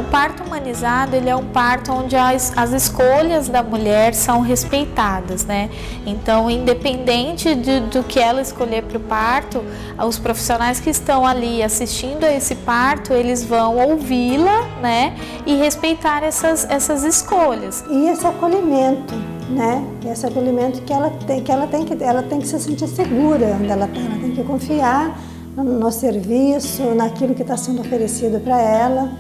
o parto humanizado, ele é um parto onde as escolhas da mulher são respeitadas, né? Então, independente do que ela escolher para o parto, os profissionais que estão ali assistindo a esse parto, eles vão ouvi-la, né? E respeitar essas escolhas. E esse acolhimento, né? Esse acolhimento que ela tem que se sentir segura onde ela tem que confiar no serviço, naquilo que está sendo oferecido para ela.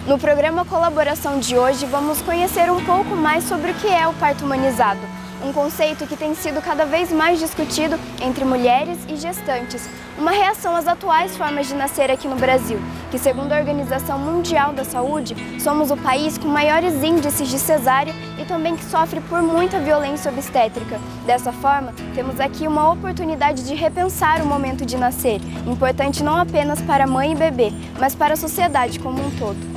No programa Colaboração de hoje, vamos conhecer um pouco mais sobre o que é o parto humanizado, um conceito que tem sido cada vez mais discutido entre mulheres e gestantes, uma reação às atuais formas de nascer aqui no Brasil, que segundo a Organização Mundial da Saúde, somos o país com maiores índices de cesárea e também que sofre por muita violência obstétrica. Dessa forma, temos aqui uma oportunidade de repensar o momento de nascer, importante não apenas para a mãe e bebê, mas para a sociedade como um todo.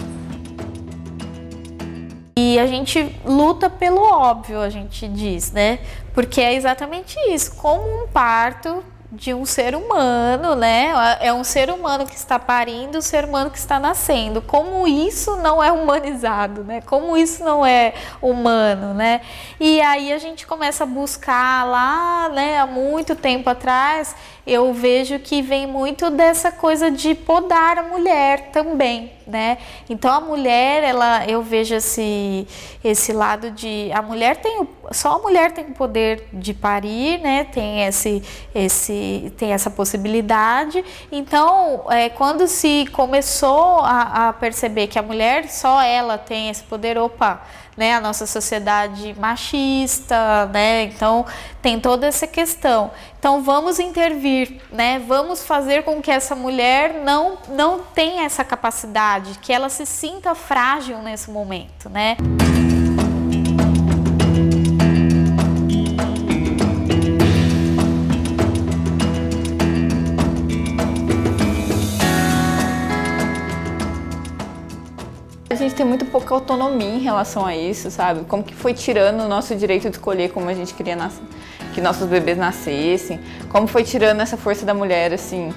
E a gente luta pelo óbvio, a gente diz, né? Porque é exatamente isso, como um parto de um ser humano, né? É um ser humano que está parindo, um ser humano que está nascendo. Como isso não é humanizado, né? Como isso não é humano, né? E aí a gente começa a buscar lá, né? Há muito tempo atrás, eu vejo que vem muito dessa coisa de podar a mulher também, né? Então a mulher, eu vejo esse lado de só a mulher tem o poder de parir, né? Tem essa possibilidade. Então, quando se começou a perceber que a mulher só ela tem esse poder, né? A nossa sociedade machista, né? Então tem toda essa questão. Então vamos intervir, né? Vamos fazer com que essa mulher não tenha essa capacidade, que ela se sinta frágil nesse momento, né? A gente tem muito pouca autonomia em relação a isso, sabe? Como que foi tirando o nosso direito de escolher como a gente queria que nossos bebês nascessem, como foi tirando essa força da mulher, assim,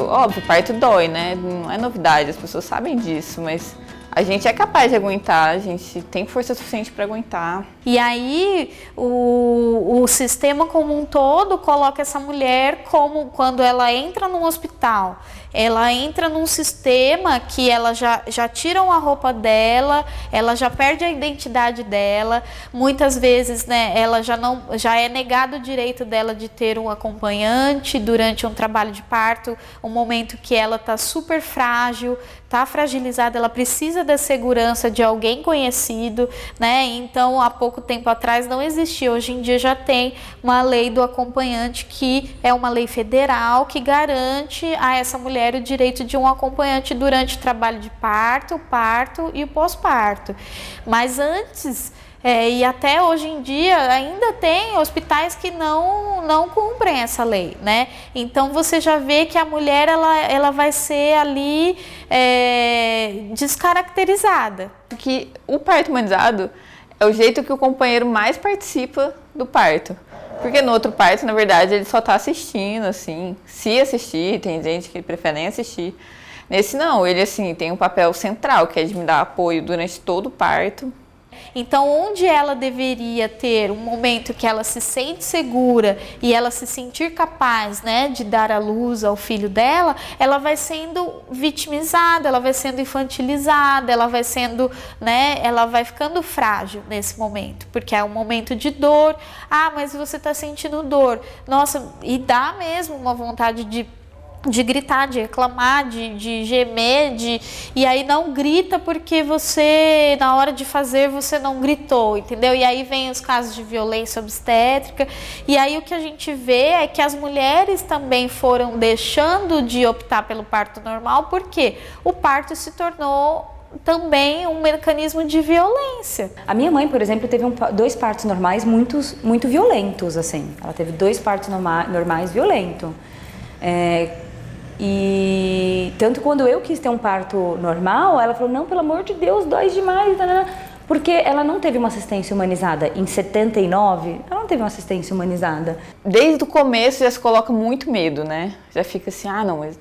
óbvio, parto dói, né? Não é novidade, as pessoas sabem disso, mas a gente é capaz de aguentar, a gente tem força suficiente para aguentar. E aí o sistema como um todo coloca essa mulher como quando ela entra num hospital, ela entra num sistema que ela já tiram a roupa dela, ela já perde a identidade dela, muitas vezes, né, ela já é negado o direito dela de ter um acompanhante durante um trabalho de parto, um momento que ela está super frágil, está fragilizada, ela precisa da segurança de alguém conhecido, né? Então, há pouco tempo atrás não existia, hoje em dia já tem uma lei do acompanhante, que é uma lei federal que garante a essa mulher o direito de um acompanhante durante o trabalho de parto, o parto e o pós-parto. Mas antes, e até hoje em dia, ainda tem hospitais que não cumprem essa lei, né? Então você já vê que a mulher ela vai ser ali descaracterizada. Porque o parto humanizado é o jeito que o companheiro mais participa do parto. Porque no outro parto, na verdade, ele só está assistindo, assim, se assistir, tem gente que prefere nem assistir. Nesse não, ele assim tem um papel central, que é de me dar apoio durante todo o parto. Então, onde ela deveria ter um momento que ela se sente segura e ela se sentir capaz, né, de dar à luz ao filho dela, ela vai sendo vitimizada, ela vai sendo infantilizada, ela vai sendo, né, ela vai ficando frágil nesse momento, porque é um momento de dor. Ah, mas você está sentindo dor. Nossa, e dá mesmo uma vontade de gritar, de reclamar, de gemer, e aí não grita porque você, na hora de fazer, você não gritou, entendeu? E aí vem os casos de violência obstétrica, e aí o que a gente vê é que as mulheres também foram deixando de optar pelo parto normal, porque o parto se tornou também um mecanismo de violência. A minha mãe, por exemplo, teve dois partos normais muito violentos, assim. Ela teve dois partos normais violentos. E tanto quando eu quis ter um parto normal, ela falou, não, pelo amor de Deus, dói demais, porque ela não teve uma assistência humanizada. Em 79, ela não teve uma assistência humanizada. Desde o começo já se coloca muito medo, né? Já fica assim,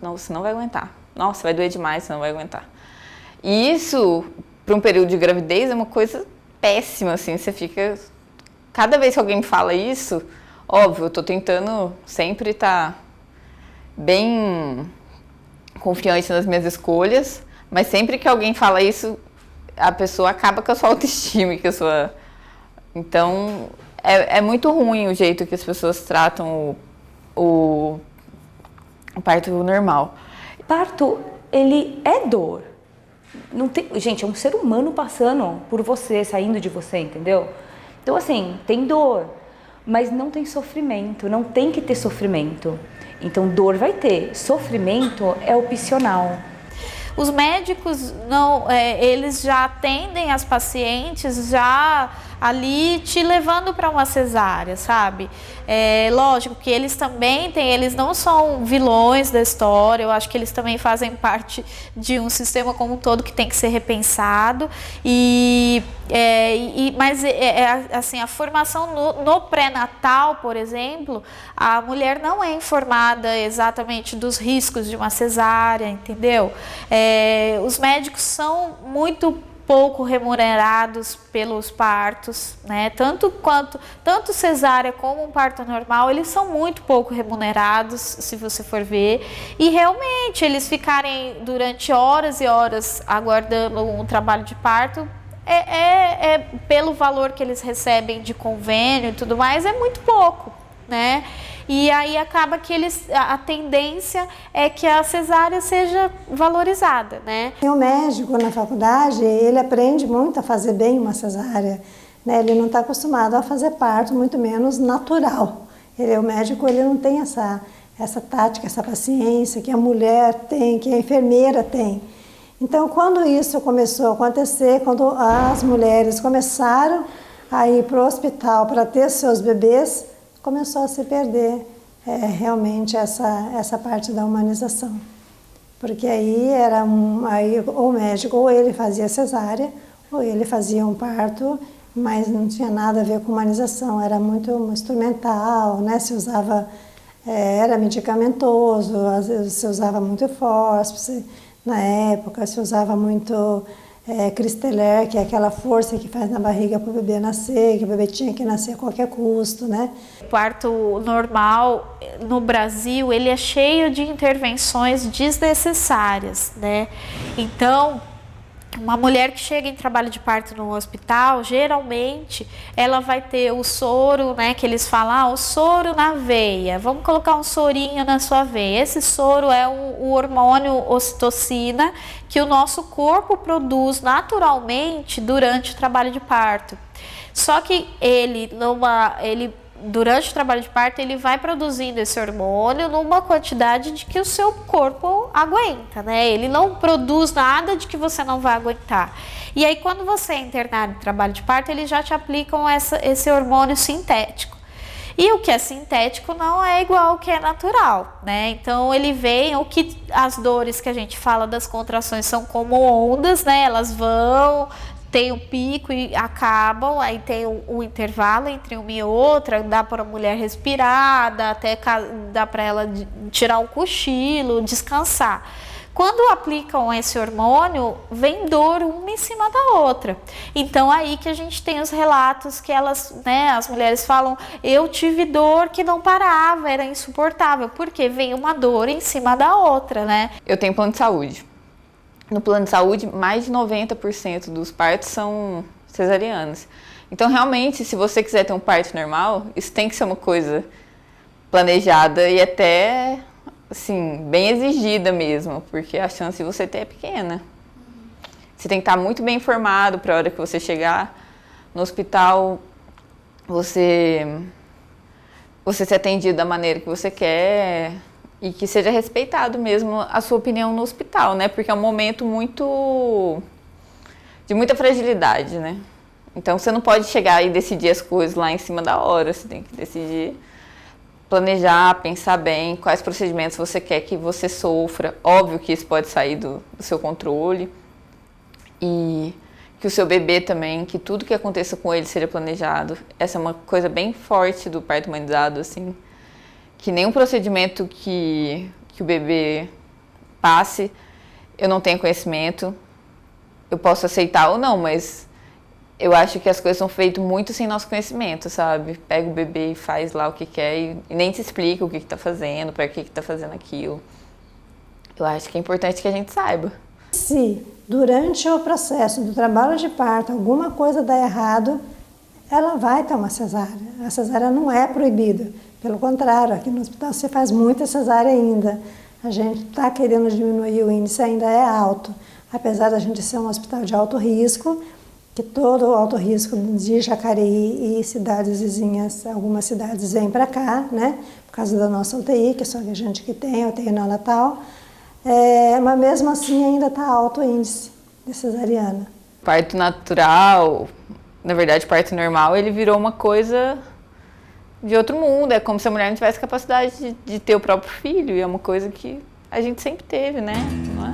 não, você não vai aguentar. Nossa, vai doer demais, você não vai aguentar. E isso, para um período de gravidez, é uma coisa péssima, assim, você fica... Cada vez que alguém me fala isso, óbvio, eu tô tentando sempre estar bem confiante nas minhas escolhas, mas sempre que alguém fala isso, a pessoa acaba com a sua autoestima, que a sua... Então, é muito ruim o jeito que as pessoas tratam o parto normal. Parto, ele é dor. Não tem, gente, é um ser humano passando por você, saindo de você, entendeu? Então, assim, tem dor, mas não tem sofrimento, não tem que ter sofrimento. Então, dor vai ter, sofrimento é opcional. Os médicos, não, eles já atendem as pacientes já ali te levando para uma cesárea, sabe? Lógico que eles também têm, eles não são vilões da história, eu acho que eles também fazem parte de um sistema como um todo que tem que ser repensado. Mas assim, a formação no pré-natal, por exemplo, a mulher não é informada exatamente dos riscos de uma cesárea, entendeu? Os médicos são muito pouco remunerados pelos partos, né? Tanto cesárea como um parto normal, eles são muito pouco remunerados, se você for ver. E realmente, eles ficarem durante horas e horas aguardando um trabalho de parto, pelo valor que eles recebem de convênio e tudo mais, é muito pouco, né? E aí acaba que a tendência é que a cesárea seja valorizada, né? O médico na faculdade, ele aprende muito a fazer bem uma cesárea, né? Ele não está acostumado a fazer parto, muito menos natural. O médico, ele não tem essa tática, essa paciência que a mulher tem, que a enfermeira tem. Então, quando isso começou a acontecer, quando as mulheres começaram a ir para o hospital para ter seus bebês, começou a se perder realmente essa parte da humanização. Porque aí o médico, ou ele fazia cesárea, ou ele fazia um parto, mas não tinha nada a ver com humanização, era muito instrumental, né? Se usava, era medicamentoso, às vezes se usava muito fósforo, na época se usava muito Cristeler, que é aquela força que faz na barriga para o bebê nascer, que o bebê tinha que nascer a qualquer custo, né? O parto normal no Brasil, ele é cheio de intervenções desnecessárias, né? Então, uma mulher que chega em trabalho de parto no hospital, geralmente, ela vai ter o soro, né, que eles falam, o soro na veia. Vamos colocar um sorinho na sua veia. Esse soro é o hormônio ocitocina que o nosso corpo produz naturalmente durante o trabalho de parto. Só que durante o trabalho de parto, ele vai produzindo esse hormônio numa quantidade de que o seu corpo aguenta, né? Ele não produz nada de que você não vai aguentar. E aí, quando você é internado em trabalho de parto, eles já te aplicam esse hormônio sintético. E o que é sintético não é igual ao que é natural, né? Então, ele vem, as dores que a gente fala das contrações são como ondas, né? Elas vão... Tem o pico e acabam, aí tem o intervalo entre uma e outra, dá para a mulher respirar, dá para ela tirar um cochilo, descansar. Quando aplicam esse hormônio, vem dor uma em cima da outra. Então, aí que a gente tem os relatos que as mulheres falam, eu tive dor que não parava, era insuportável, porque vem uma dor em cima da outra, né? Eu tenho plano de saúde. No plano de saúde, mais de 90% dos partos são cesarianos. Então, realmente, se você quiser ter um parto normal, isso tem que ser uma coisa planejada e até, assim, bem exigida mesmo, porque a chance de você ter é pequena. Você tem que estar muito bem informado para a hora que você chegar no hospital, você ser atendido da maneira que você quer... E que seja respeitado mesmo a sua opinião no hospital, né? Porque é um momento de muita fragilidade, né? Então, você não pode chegar e decidir as coisas lá em cima da hora. Você tem que decidir, planejar, pensar bem quais procedimentos você quer que você sofra. Óbvio que isso pode sair do seu controle. E que o seu bebê também, que tudo que aconteça com ele seja planejado. Essa é uma coisa bem forte do parto humanizado, assim. Que nenhum procedimento que o bebê passe, eu não tenho conhecimento. eu posso aceitar ou não, mas eu acho que as coisas são feitas muito sem nosso conhecimento, sabe? Pega o bebê e faz lá o que quer e nem te explica o que tá fazendo, para que tá fazendo aquilo. Eu acho que é importante que a gente saiba. Se durante o processo do trabalho de parto alguma coisa dá errado, ela vai ter uma cesárea. A cesárea não é proibida. Pelo contrário, aqui no hospital se faz muita cesárea ainda. A gente está querendo diminuir, o índice ainda é alto. Apesar da gente ser um hospital de alto risco, que todo o alto risco de Jacareí e cidades vizinhas, algumas cidades vêm para cá, né? Por causa da nossa UTI, que é só a gente que tem, UTI neonatal. Mas mesmo assim ainda está alto o índice de cesariana. Parto natural, na verdade parto normal, ele virou uma coisa de outro mundo. É como se a mulher não tivesse capacidade de ter o próprio filho. E é uma coisa que a gente sempre teve, né? Não é?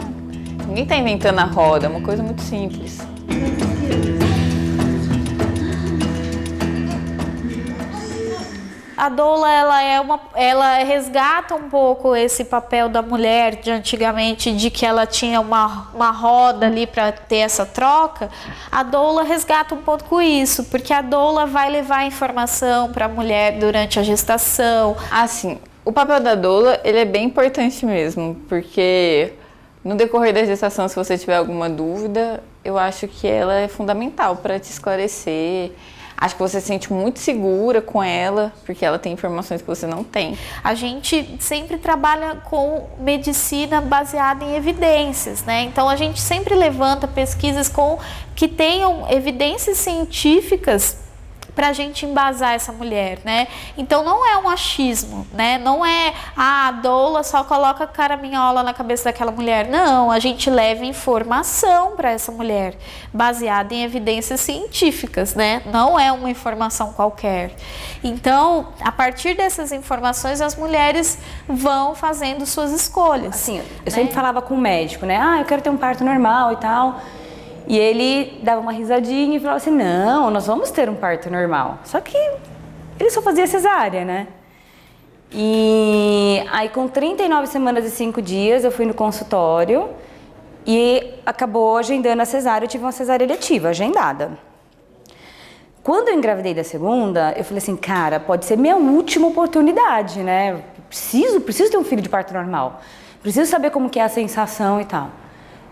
Ninguém está inventando a roda, é uma coisa muito simples. A doula, ela resgata um pouco esse papel da mulher de antigamente, de que ela tinha uma roda ali para ter essa troca. A doula resgata um pouco isso, porque a doula vai levar informação para a mulher durante a gestação. Assim, o papel da doula, ele é bem importante mesmo, porque no decorrer da gestação, se você tiver alguma dúvida, eu acho que ela é fundamental para te esclarecer. Acho que você se sente muito segura com ela, porque ela tem informações que você não tem. A gente sempre trabalha com medicina baseada em evidências, né? Então a gente sempre levanta pesquisas que tenham evidências científicas para a gente embasar essa mulher, né? Então não é um achismo, né? Não é a doula só coloca caraminhola na cabeça daquela mulher. Não, a gente leva informação para essa mulher, baseada em evidências científicas, né? Não é uma informação qualquer. Então, a partir dessas informações, as mulheres vão fazendo suas escolhas. Assim, eu sempre falava com o médico, né? Eu quero ter um parto normal e tal. E ele dava uma risadinha e falava assim, não, nós vamos ter um parto normal. Só que ele só fazia cesárea, né? E aí com 39 semanas e 5 dias eu fui no consultório e acabou agendando a cesárea, eu tive uma cesárea eletiva, agendada. Quando eu engravidei da segunda, eu falei assim, cara, pode ser minha última oportunidade, né? Preciso ter um filho de parto normal. Preciso saber como que é a sensação e tal.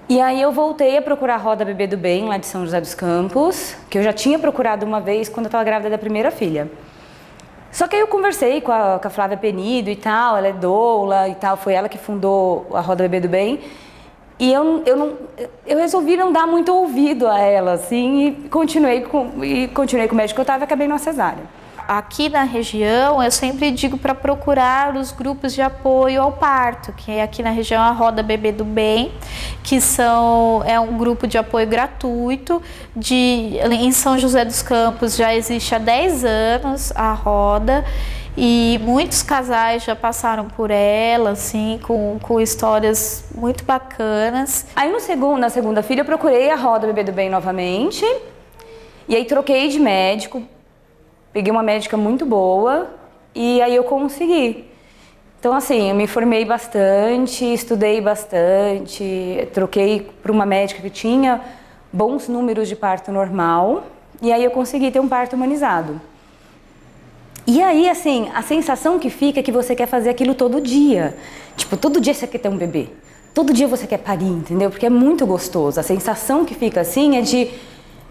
E aí eu voltei a procurar a Roda Bebê do Bem, lá de São José dos Campos, que eu já tinha procurado uma vez quando eu estava grávida da primeira filha. Só que aí eu conversei com a Flávia Penido e tal, ela é doula e tal, foi ela que fundou a Roda Bebê do Bem. E eu resolvi não dar muito ouvido a ela, assim, e continuei com o médico que eu estava e acabei numa cesárea. Aqui na região, eu sempre digo para procurar os grupos de apoio ao parto, que é aqui na região a Roda Bebê do Bem, que é um grupo de apoio gratuito. Em São José dos Campos já existe há 10 anos a Roda, e muitos casais já passaram por ela, assim, com histórias muito bacanas. Aí na segunda filha eu procurei a Roda Bebê do Bem novamente, e aí troquei de médico. Peguei uma médica muito boa e aí eu consegui. Então, assim, eu me formei bastante, estudei bastante, troquei para uma médica que tinha bons números de parto normal e aí eu consegui ter um parto humanizado. E aí, assim, a sensação que fica é que você quer fazer aquilo todo dia. Tipo, todo dia você quer ter um bebê, todo dia você quer parir, entendeu? Porque é muito gostoso. A sensação que fica assim é de...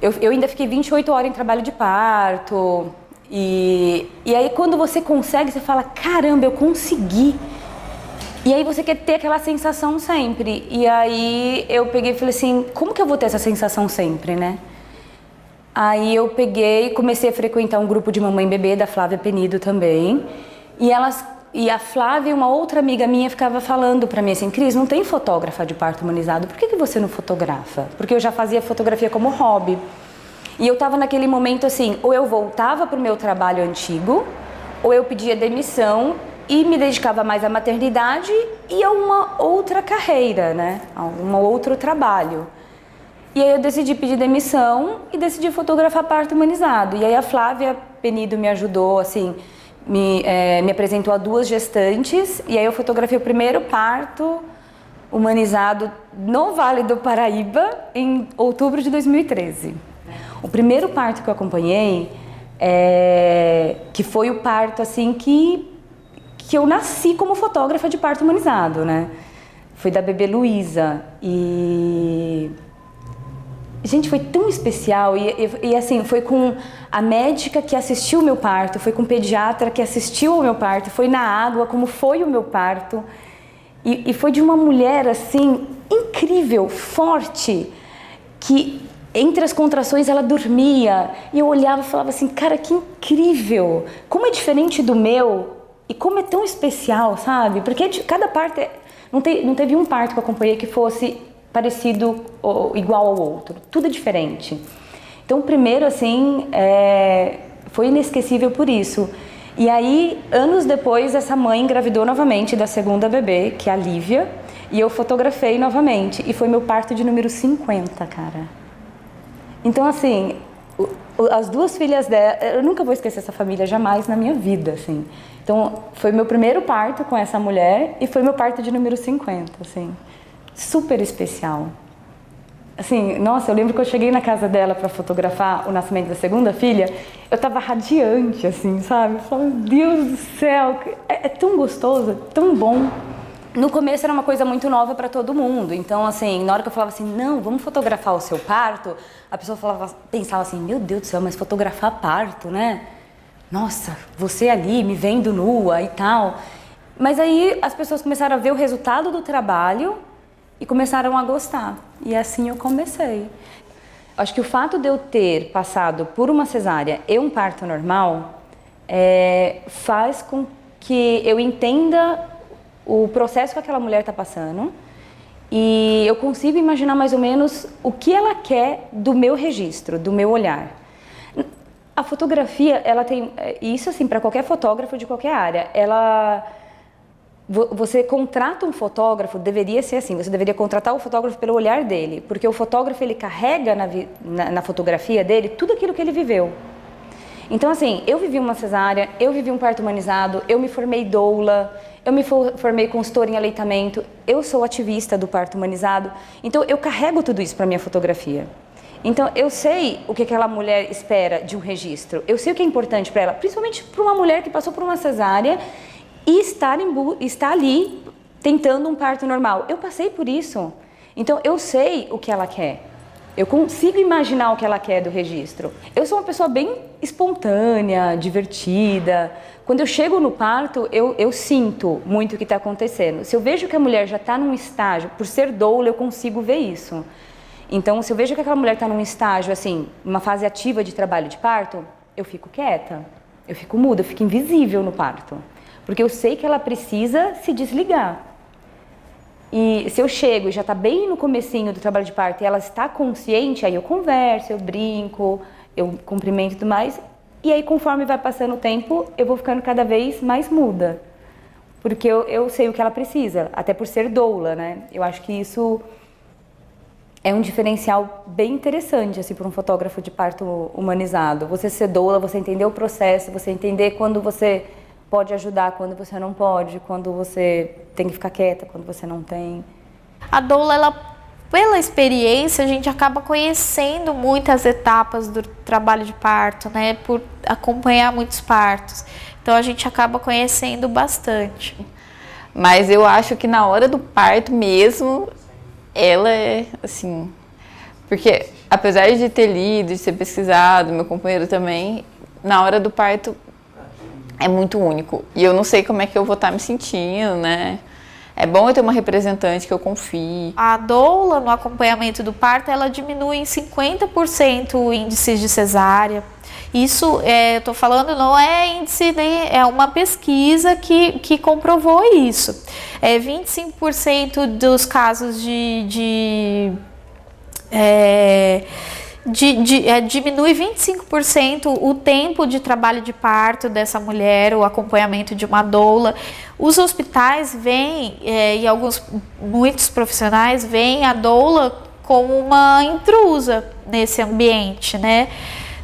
Eu ainda fiquei 28 horas em trabalho de parto... E aí quando você consegue, você fala, caramba, eu consegui. E aí você quer ter aquela sensação sempre. E aí eu peguei e falei assim, como que eu vou ter essa sensação sempre, né? Aí eu peguei e comecei a frequentar um grupo de mamãe e bebê da Flávia Penido também. E a Flávia e uma outra amiga minha ficava falando pra mim assim, Cris, não tem fotógrafa de parto humanizado, por que você não fotografa? Porque eu já fazia fotografia como hobby. E eu estava naquele momento assim, ou eu voltava para o meu trabalho antigo, ou eu pedia demissão e me dedicava mais à maternidade e a uma outra carreira, né? A um outro trabalho. E aí eu decidi pedir demissão e decidi fotografar parto humanizado. E aí a Flávia Penido me ajudou, assim, me apresentou a 2 gestantes, e aí eu fotografei o primeiro parto humanizado no Vale do Paraíba em outubro de 2013. O primeiro parto que eu acompanhei, que foi o parto assim que eu nasci como fotógrafa de parto humanizado, né? Foi da bebê Luísa e... Gente, foi tão especial e assim, foi com a médica que assistiu o meu parto, foi com o pediatra que assistiu o meu parto, foi na água como foi o meu parto e foi de uma mulher assim, incrível, forte, que entre as contrações ela dormia e eu olhava e falava assim, cara, que incrível, como é diferente do meu e como é tão especial, sabe? Porque cada parto, não teve um parto que eu acompanhei que fosse parecido ou igual ao outro, tudo é diferente. Então o primeiro assim foi inesquecível por isso. E aí anos depois essa mãe engravidou novamente da segunda bebê, que é a Lívia, e eu fotografei novamente e foi meu parto de número 50, cara. Então assim, as duas filhas dela, eu nunca vou esquecer essa família jamais na minha vida, assim. Então foi meu primeiro parto com essa mulher e foi meu parto de número 50, assim. Super especial. Assim, nossa, eu lembro que eu cheguei na casa dela para fotografar o nascimento da segunda filha, eu tava radiante, assim, sabe? Eu falava, meu Deus do céu, é tão gostoso, tão bom. No começo era uma coisa muito nova para todo mundo, então assim, na hora que eu falava assim, não, vamos fotografar o seu parto, a pessoa pensava assim, meu Deus do céu, mas fotografar parto, né? Nossa, você ali me vendo nua e tal. Mas aí as pessoas começaram a ver o resultado do trabalho e começaram a gostar. E assim eu comecei. Acho que o fato de eu ter passado por uma cesárea e um parto normal faz com que eu entenda o processo que aquela mulher está passando e eu consigo imaginar mais ou menos o que ela quer do meu registro, do meu olhar. A fotografia, ela tem... Isso assim, para qualquer fotógrafo de qualquer área, você contrata um fotógrafo, deveria ser assim, você deveria contratar o fotógrafo pelo olhar dele, porque o fotógrafo ele carrega na fotografia dele tudo aquilo que ele viveu. Então assim, eu vivi uma cesárea, eu vivi um parto humanizado, eu me formei doula, eu me formei consultora em aleitamento, eu sou ativista do parto humanizado, então eu carrego tudo isso para minha fotografia. Então eu sei o que aquela mulher espera de um registro, eu sei o que é importante para ela, principalmente para uma mulher que passou por uma cesárea e está ali tentando um parto normal. Eu passei por isso, então eu sei o que ela quer. Eu consigo imaginar o que ela quer do registro. Eu sou uma pessoa bem espontânea, divertida. Quando eu chego no parto, eu sinto muito o que está acontecendo. Se eu vejo que a mulher já está num estágio, por ser doula, eu consigo ver isso. Então, se eu vejo que aquela mulher está num estágio, assim, uma fase ativa de trabalho de parto, eu fico quieta, eu fico muda, eu fico invisível no parto. Porque eu sei que ela precisa se desligar. E se eu chego e já está bem no comecinho do trabalho de parto e ela está consciente, aí eu converso, eu brinco, eu cumprimento e tudo mais. E aí, conforme vai passando o tempo, eu vou ficando cada vez mais muda. Porque eu sei o que ela precisa, até por ser doula, né? Eu acho que isso é um diferencial bem interessante, assim, para um fotógrafo de parto humanizado. Você ser doula, você entender o processo, você entender quando você pode ajudar, quando você não pode, quando você tem que ficar quieta, quando você não tem. A doula, ela, pela experiência, a gente acaba conhecendo muitas etapas do trabalho de parto, né? Por acompanhar muitos partos. Então a gente acaba conhecendo bastante. Mas eu acho que na hora do parto mesmo, ela é assim... Porque apesar de ter lido, de ter pesquisado, meu companheiro também, na hora do parto é muito único. E eu não sei como é que eu vou estar me sentindo, né? É bom eu ter uma representante que eu confie. A doula, no acompanhamento do parto, ela diminui em 50% o índice de cesárea. Isso, eu tô falando, não é índice, né? É uma pesquisa que comprovou isso. 25% dos casos diminui 25% o tempo de trabalho de parto dessa mulher, o acompanhamento de uma doula. Os hospitais veem, e muitos profissionais veem a doula como uma intrusa nesse ambiente, né?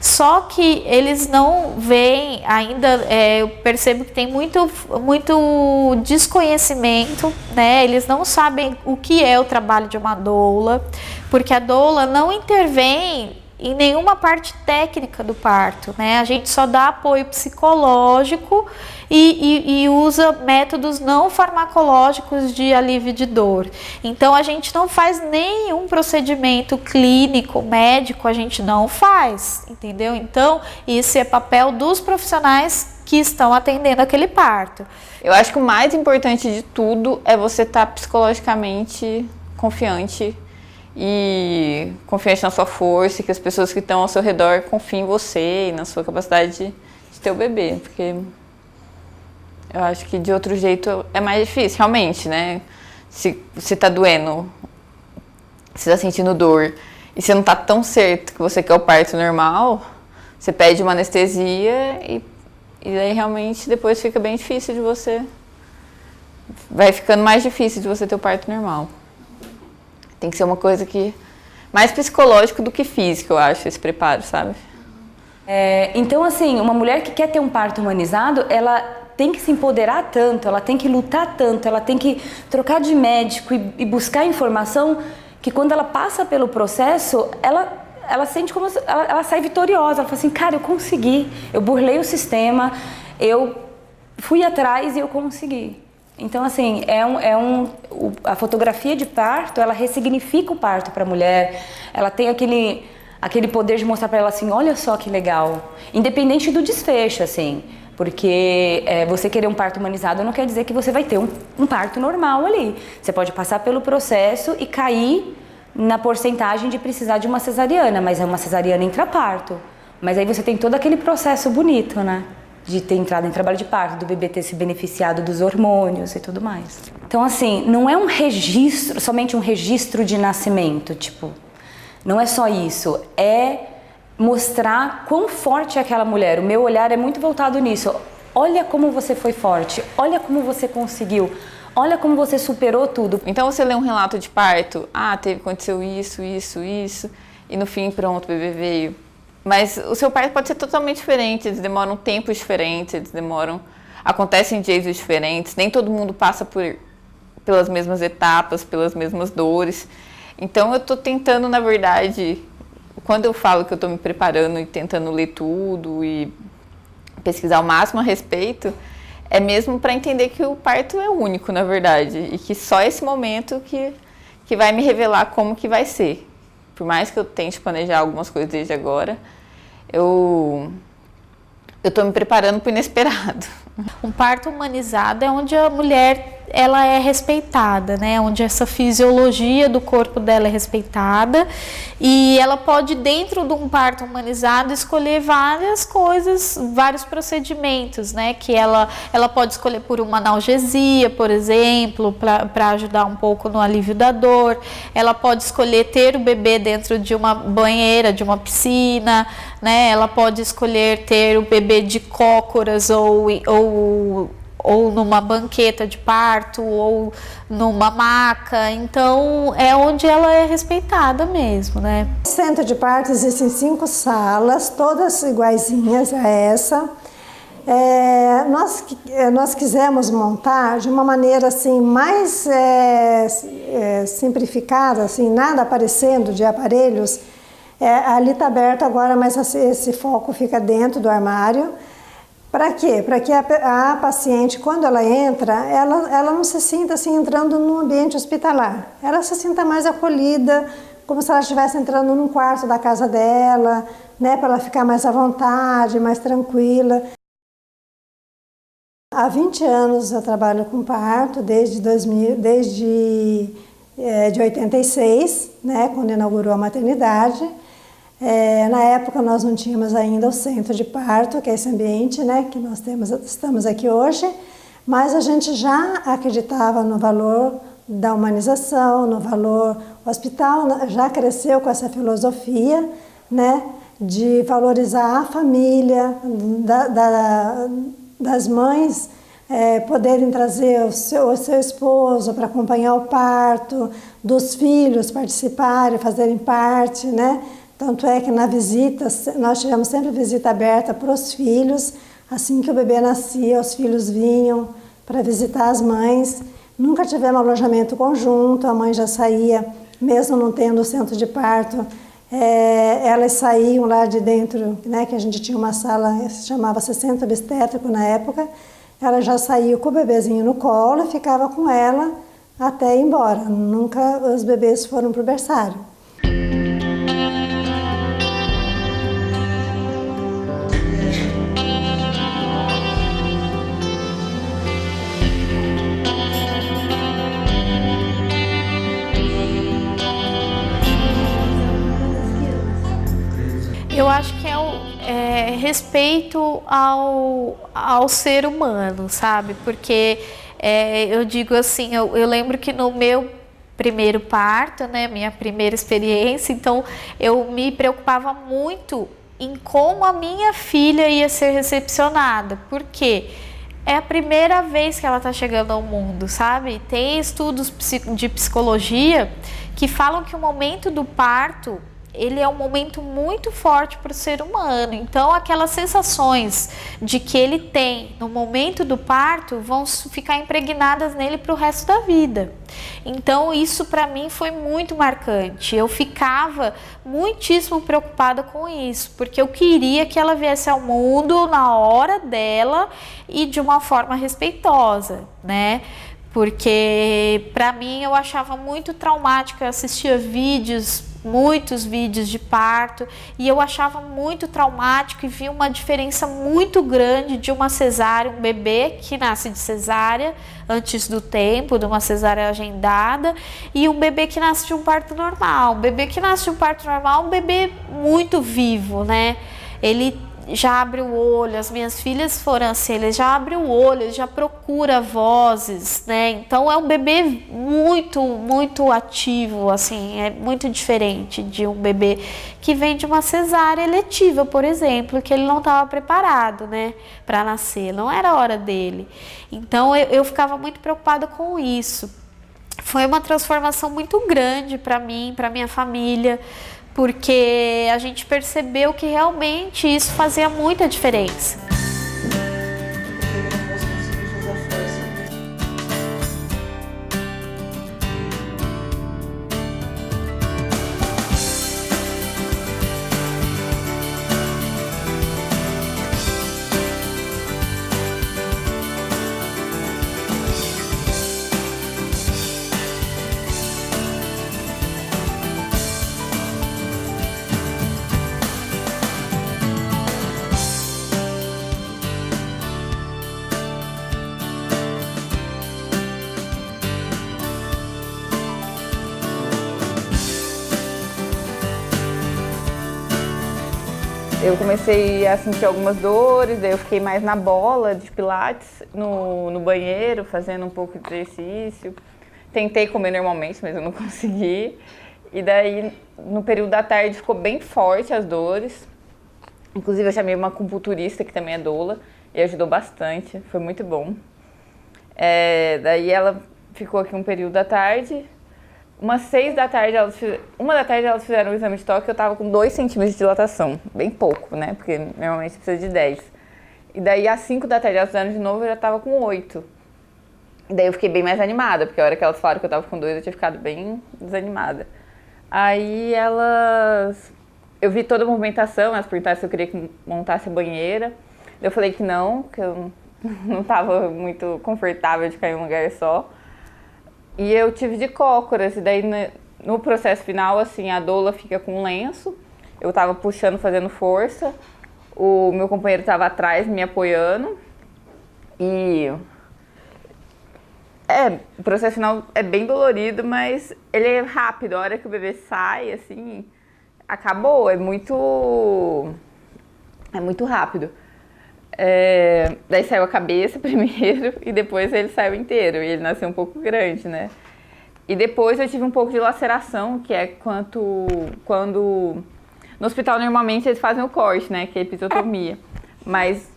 Só que eles não veem ainda, eu percebo que tem muito desconhecimento, né? Eles não sabem o que é o trabalho de uma doula, porque a doula não intervém em nenhuma parte técnica do parto, né? A gente só dá apoio psicológico e usa métodos não farmacológicos de alívio de dor. Então a gente não faz nenhum procedimento clínico, médico, a gente não faz, entendeu? Então isso é papel dos profissionais que estão atendendo aquele parto. Eu acho que o mais importante de tudo é você estar psicologicamente confiante e confiante na sua força, e que as pessoas que estão ao seu redor confiem em você e na sua capacidade de ter o bebê, porque eu acho que de outro jeito é mais difícil, realmente, né? Se você tá doendo, você tá sentindo dor e você não tá tão certo que você quer o parto normal, você pede uma anestesia e aí realmente depois fica bem difícil de você, vai ficando mais difícil de você ter o parto normal. Tem que ser uma coisa que mais psicológico do que físico, eu acho, esse preparo, sabe? Então, assim, uma mulher que quer ter um parto humanizado, ela tem que se empoderar tanto, ela tem que lutar tanto, ela tem que trocar de médico e buscar informação, que quando ela passa pelo processo, ela sente como ela sai vitoriosa. Ela fala assim, cara, eu consegui, eu burlei o sistema, eu fui atrás e eu consegui. Então, assim, a fotografia de parto, ela ressignifica o parto para a mulher, ela tem aquele poder de mostrar para ela assim, olha só que legal, independente do desfecho, assim, porque você querer um parto humanizado não quer dizer que você vai ter um parto normal ali. Você pode passar pelo processo e cair na porcentagem de precisar de uma cesariana, mas é uma cesariana intraparto. Mas aí você tem todo aquele processo bonito, né? De ter entrado em trabalho de parto, do bebê ter se beneficiado dos hormônios e tudo mais. Então, assim, não é um registro, somente um registro de nascimento, tipo, não é só isso, é mostrar quão forte é aquela mulher. O meu olhar é muito voltado nisso. Olha como você foi forte, olha como você conseguiu, olha como você superou tudo. Então você lê um relato de parto, aconteceu isso, e no fim, pronto, o bebê veio. Mas o seu parto pode ser totalmente diferente, eles demoram tempos diferentes, acontecem de jeitos diferentes, nem todo mundo passa pelas mesmas etapas, pelas mesmas dores. Então eu tô tentando, na verdade, quando eu falo que eu tô me preparando e tentando ler tudo e pesquisar o máximo a respeito, é mesmo para entender que o parto é único, na verdade, e que só esse momento que vai me revelar como que vai ser. Por mais que eu tente planejar algumas coisas desde agora, eu tô me preparando para o inesperado. Um parto humanizado é onde a mulher ela é respeitada, né? Onde essa fisiologia do corpo dela é respeitada e ela pode, dentro de um parto humanizado, escolher várias coisas, vários procedimentos, né? Que ela pode escolher por uma analgesia, por exemplo, para ajudar um pouco no alívio da dor. Ela pode escolher ter o bebê dentro de uma banheira, de uma piscina, né? Ela pode escolher ter o bebê de cócoras ou numa banqueta de parto, ou numa maca. Então, é onde ela é respeitada mesmo, né? No centro de parto existem 5 salas, todas iguaizinhas a essa. Nós quisemos montar de uma maneira assim, mais simplificada, assim, nada aparecendo de aparelhos. Ali está aberto agora, mas esse foco fica dentro do armário. Para quê? Para que a paciente, quando ela entra, ela não se sinta assim entrando num ambiente hospitalar. Ela se sinta mais acolhida, como se ela estivesse entrando num quarto da casa dela, né? Para ela ficar mais à vontade, mais tranquila. Há 20 anos eu trabalho com parto, desde 86, né? Quando inaugurou a maternidade. Na época nós não tínhamos ainda o centro de parto, que é esse ambiente, né, que nós estamos aqui hoje, mas a gente já acreditava no valor da humanização, no valor. O hospital já cresceu com essa filosofia, né, de valorizar a família, das mães poderem trazer o seu esposo para acompanhar o parto, dos filhos participarem, fazerem parte, né, Tanto é que na visita, nós tivemos sempre visita aberta para os filhos. Assim que o bebê nascia, os filhos vinham para visitar as mães. Nunca tivemos alojamento conjunto, a mãe já saía, mesmo não tendo centro de parto, elas saíam lá de dentro, né, que a gente tinha uma sala, se chamava-se centro obstétrico na época, ela já saiu com o bebezinho no colo e ficava com ela até ir embora. Nunca os bebês foram para o berçário. Eu acho que é respeito ao ser humano, sabe? Porque eu digo assim, eu lembro que no meu primeiro parto, né, minha primeira experiência, então eu me preocupava muito em como a minha filha ia ser recepcionada. Por quê? É a primeira vez que ela está chegando ao mundo, sabe? Tem estudos de psicologia que falam que o momento do parto, ele é um momento muito forte para o ser humano. Então, aquelas sensações de que ele tem no momento do parto vão ficar impregnadas nele para o resto da vida. Então, isso para mim foi muito marcante. Eu ficava muitíssimo preocupada com isso, porque eu queria que ela viesse ao mundo na hora dela e de uma forma respeitosa, né? Porque para mim eu achava muito traumático, eu assistia muitos vídeos de parto, e eu achava muito traumático e vi uma diferença muito grande de uma cesárea, um bebê que nasce de cesárea antes do tempo, de uma cesárea agendada, e um bebê que nasce de um parto normal. Um bebê que nasce de um parto normal é um bebê muito vivo, né? Ele já abre o olho, as minhas filhas foram assim, ele já abre o olho, ele já procura vozes, né? Então é um bebê muito ativo, assim, é muito diferente de um bebê que vem de uma cesárea eletiva, por exemplo, que ele não estava preparado, né, para nascer, não era a hora dele. Então eu ficava muito preocupada com isso. Foi uma transformação muito grande para mim, para minha família, porque a gente percebeu que realmente isso fazia muita diferença. Eu comecei a sentir algumas dores, daí eu fiquei mais na bola de pilates, no banheiro, fazendo um pouco de exercício. Tentei comer normalmente, mas eu não consegui. E daí, no período da tarde, ficou bem forte as dores. Inclusive, eu chamei uma acupunturista, que também é doula, e ajudou bastante, foi muito bom. Daí ela ficou aqui um período da tarde. Umas 6 da tarde, uma da tarde elas fizeram um exame de toque, eu tava com 2 centímetros de dilatação, bem pouco, né, porque normalmente precisa de 10. E daí às 5 da tarde elas fizeram de novo, eu já tava com 8. E daí eu fiquei bem mais animada, porque a hora que elas falaram que eu tava com 2, eu tinha ficado bem desanimada. Aí eu vi toda a movimentação, elas perguntaram se eu queria que montasse a banheira. Eu falei que eu não tava muito confortável de ficar em um lugar só. E eu tive de cócoras, e daí no processo final, assim, a doula fica com um lenço, eu tava puxando, fazendo força, o meu companheiro tava atrás me apoiando, e o processo final é bem dolorido, mas ele é rápido, a hora que o bebê sai, assim, acabou, é muito rápido. Daí saiu a cabeça primeiro e depois ele saiu inteiro, e ele nasceu um pouco grande, né? E depois eu tive um pouco de laceração, que é quando no hospital normalmente eles fazem o corte, né? Que é a episiotomia. Mas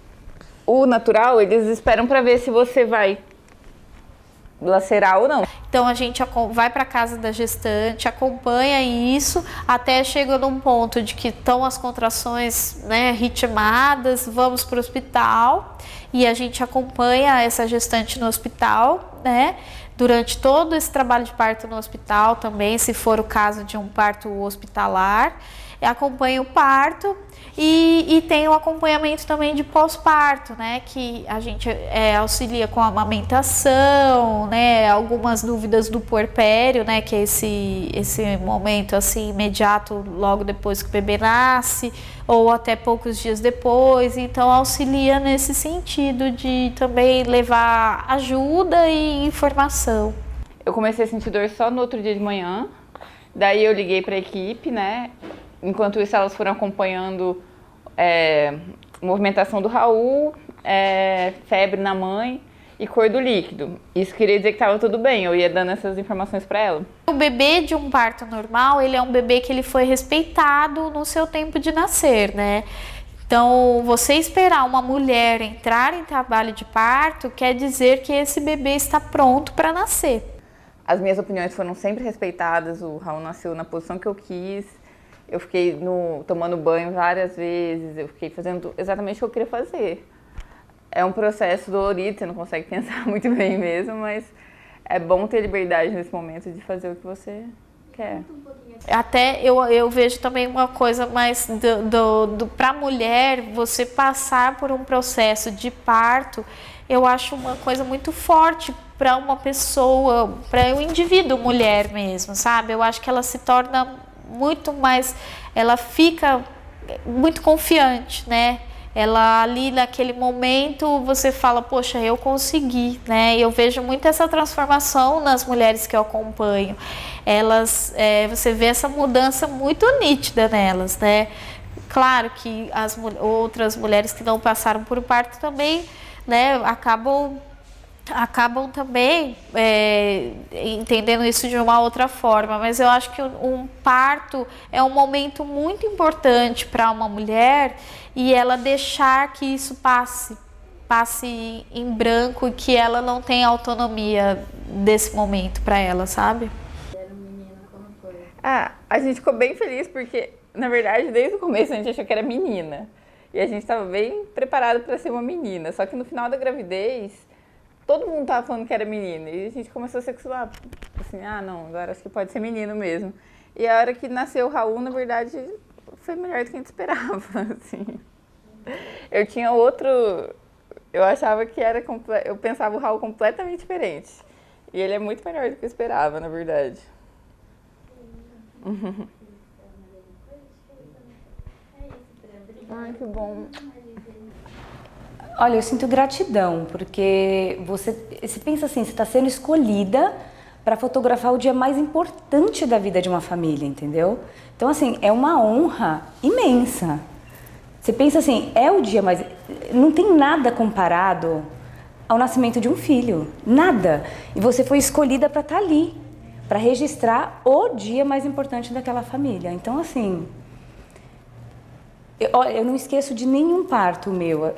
o natural, eles esperam pra ver se você vai lacerar ou não. Então a gente vai para casa da gestante, acompanha isso, até chega num ponto de que estão as contrações, né, ritmadas, vamos para o hospital e a gente acompanha essa gestante no hospital, né, durante todo esse trabalho de parto no hospital também, se for o caso de um parto hospitalar, acompanha o parto e tem o acompanhamento também de pós-parto, né, que a gente auxilia com a amamentação, né, algumas dúvidas do puerpério, né, que é esse momento assim imediato logo depois que o bebê nasce ou até poucos dias depois, então auxilia nesse sentido de também levar ajuda e informação. Eu comecei a sentir dor só no outro dia de manhã, daí eu liguei para a equipe, né, enquanto isso elas foram acompanhando movimentação do Raul, febre na mãe e cor do líquido. Isso queria dizer que estava tudo bem, eu ia dando essas informações para ela. O bebê de um parto normal, ele é um bebê que ele foi respeitado no seu tempo de nascer, né? Então, você esperar uma mulher entrar em trabalho de parto quer dizer que esse bebê está pronto para nascer. As minhas opiniões foram sempre respeitadas, o Raul nasceu na posição que eu quis. Eu fiquei tomando banho várias vezes, eu fiquei fazendo exatamente o que eu queria fazer. É um processo dolorido, você não consegue pensar muito bem mesmo, mas é bom ter liberdade nesse momento de fazer o que você quer. Até eu vejo também uma coisa mais para a mulher, você passar por um processo de parto, eu acho uma coisa muito forte para uma pessoa, para um indivíduo mulher mesmo, sabe? Eu acho que ela se torna muito mais, ela fica muito confiante, né? Ela ali naquele momento você fala, poxa, eu consegui, né? E eu vejo muito essa transformação nas mulheres que eu acompanho. Elas, você vê essa mudança muito nítida nelas, né? Claro que as outras mulheres que não passaram por parto também, né, acabam também entendendo isso de uma outra forma, mas eu acho que um parto é um momento muito importante para uma mulher e ela deixar que isso passe em branco e que ela não tenha autonomia desse momento para ela, sabe? A gente ficou bem feliz porque, na verdade, desde o começo a gente achou que era menina e a gente estava bem preparado para ser uma menina, só que no final da gravidez todo mundo tava falando que era menino e a gente começou a se acostumar, assim, não, agora acho que pode ser menino mesmo. E a hora que nasceu o Raul, na verdade, foi melhor do que a gente esperava, assim. Eu tinha eu achava que eu pensava o Raul completamente diferente. E ele é muito melhor do que eu esperava, na verdade. Ai, que bom. Olha, eu sinto gratidão, porque você pensa assim, você está sendo escolhida para fotografar o dia mais importante da vida de uma família, entendeu? Então, assim, é uma honra imensa. Você pensa assim, é o dia mais... Não tem nada comparado ao nascimento de um filho, nada. E você foi escolhida para estar ali, para registrar o dia mais importante daquela família. Então, assim... Eu não esqueço de nenhum parto meu,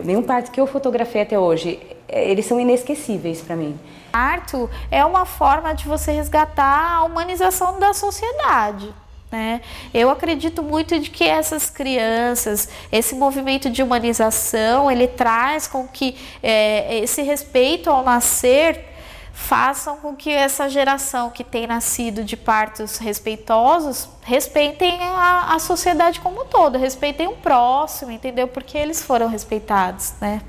nenhum parto que eu fotografei até hoje, eles são inesquecíveis para mim. Parto é uma forma de você resgatar a humanização da sociedade, né? Eu acredito muito de que essas crianças, esse movimento de humanização, ele traz com que esse respeito ao nascer façam com que essa geração que tem nascido de partos respeitosos respeitem a sociedade como um todo, respeitem o próximo, entendeu? Porque eles foram respeitados, né?